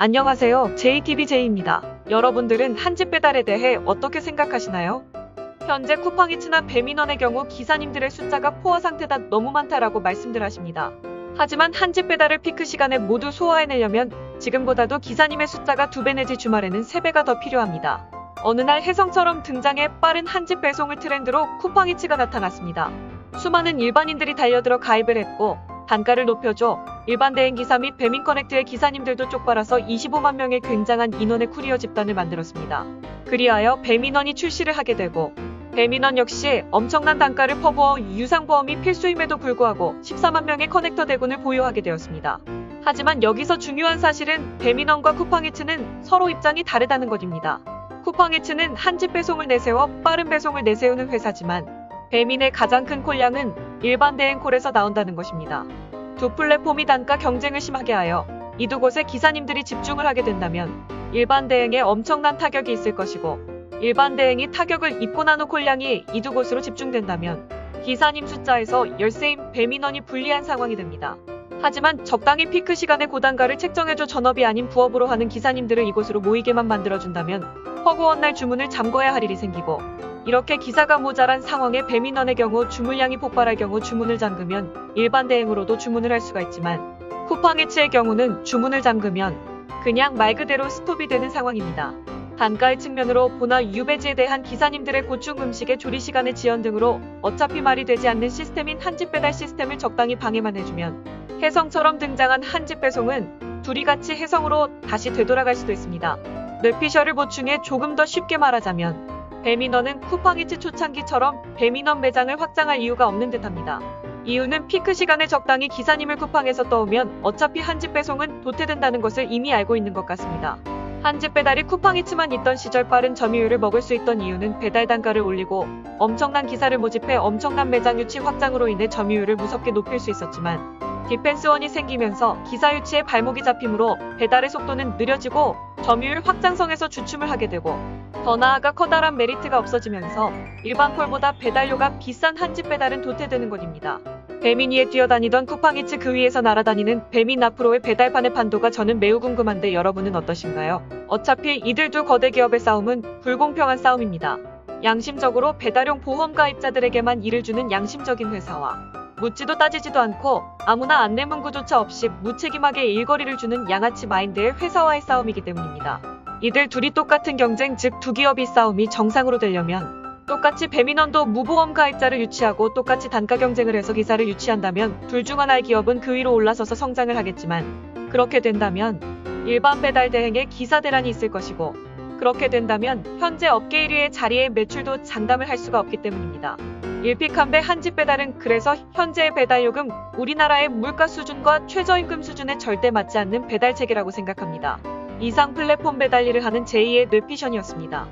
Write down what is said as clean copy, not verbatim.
안녕하세요. JTBJ입니다. 여러분들은 한집 배달에 대해 어떻게 생각하시나요? 현재 쿠팡이츠나 배민원의 경우 기사님들의 숫자가 포화 상태다 너무 많다라고 말씀들 하십니다. 하지만 한집 배달을 피크 시간에 모두 소화해내려면 지금보다도 기사님의 숫자가 2배 내지 주말에는 3배가 더 필요합니다. 어느 날 혜성처럼 등장해 빠른 한집 배송을 트렌드로 쿠팡이츠가 나타났습니다. 수많은 일반인들이 달려들어 가입을 했고 단가를 높여줘 일반 대행 기사 및 배민커넥트의 기사님들도 쪽팔아서 25만 명의 굉장한 인원의 쿠리어 집단을 만들었습니다. 그리하여 배민원이 출시를 하게 되고 배민원 역시 엄청난 단가를 퍼부어 유상보험이 필수임에도 불구하고 14만 명의 커넥터 대군을 보유하게 되었습니다. 하지만 여기서 중요한 사실은 배민원과 쿠팡이츠는 서로 입장이 다르다는 것입니다. 쿠팡이츠는 한집 배송을 내세워 빠른 배송을 내세우는 회사지만 배민의 가장 큰 콜량은 일반 대행 콜에서 나온다는 것입니다. 두 플랫폼이 단가 경쟁을 심하게 하여 이 두 곳에 기사님들이 집중을 하게 된다면 일반 대행에 엄청난 타격이 있을 것이고 일반 대행이 타격을 입고 난 후 콜량이 이 두 곳으로 집중된다면 기사님 숫자에서 열세인 배민원이 불리한 상황이 됩니다. 하지만 적당히 피크 시간에 고단가를 책정해줘 전업이 아닌 부업으로 하는 기사님들을 이곳으로 모이게만 만들어준다면 허구한 날 주문을 잠궈야 할 일이 생기고 이렇게 기사가 모자란 상황에 배민원의 경우 주문량이 폭발할 경우 주문을 잠그면 일반 대행으로도 주문을 할 수가 있지만 쿠팡이츠의 경우는 주문을 잠그면 그냥 말 그대로 스톱이 되는 상황입니다. 단가의 측면으로 보나 유배지에 대한 기사님들의 고충 음식의 조리 시간의 지연 등으로 어차피 말이 되지 않는 시스템인 한집 배달 시스템을 적당히 방해만 해주면 혜성처럼 등장한 한집 배송은 둘이 같이 혜성으로 다시 되돌아갈 수도 있습니다. 뇌피셜을 보충해 조금 더 쉽게 말하자면 배민원은 쿠팡이츠 초창기처럼 배민원 매장을 확장할 이유가 없는 듯합니다. 이유는 피크 시간에 적당히 기사님을 쿠팡에서 떠오면 어차피 한집 배송은 도태된다는 것을 이미 알고 있는 것 같습니다. 한집 배달이 쿠팡이츠만 있던 시절 빠른 점유율을 먹을 수 있던 이유는 배달 단가를 올리고 엄청난 기사를 모집해 엄청난 매장 유치 확장으로 인해 점유율을 무섭게 높일 수 있었지만 디펜스원이 생기면서 기사 유치에 발목이 잡히므로 배달의 속도는 느려지고 점유율 확장성에서 주춤을 하게 되고 더 나아가 커다란 메리트가 없어지면서 일반 콜보다 배달료가 비싼 한집 배달은 도태되는 것입니다. 배민 위에 뛰어다니던 쿠팡이츠 그 위에서 날아다니는 배민 앞으로의 배달판의 판도가 저는 매우 궁금한데 여러분은 어떠신가요? 어차피 이들 두 거대 기업의 싸움은 불공평한 싸움입니다. 양심적으로 배달용 보험 가입자들에게만 이를 주는 양심적인 회사와 묻지도 따지지도 않고 아무나 안내 문구조차 없이 무책임하게 일거리를 주는 양아치 마인드의 회사와의 싸움이기 때문입니다. 이들 둘이 똑같은 경쟁 즉 두 기업이 싸움이 정상으로 되려면 똑같이 배민원도 무보험 가입자를 유치하고 똑같이 단가 경쟁을 해서 기사를 유치한다면 둘 중 하나의 기업은 그 위로 올라서서 성장을 하겠지만 그렇게 된다면 일반 배달 대행에 기사 대란이 있을 것이고 그렇게 된다면 현재 업계 1위의 자리에 매출도 장담을 할 수가 없기 때문입니다. 일픽한배 한집 배달은 그래서 현재의 배달요금 우리나라의 물가 수준과 최저임금 수준에 절대 맞지 않는 배달 체계라고 생각합니다. 이상 플랫폼 배달 일을 하는 제2의 뇌피션이었습니다.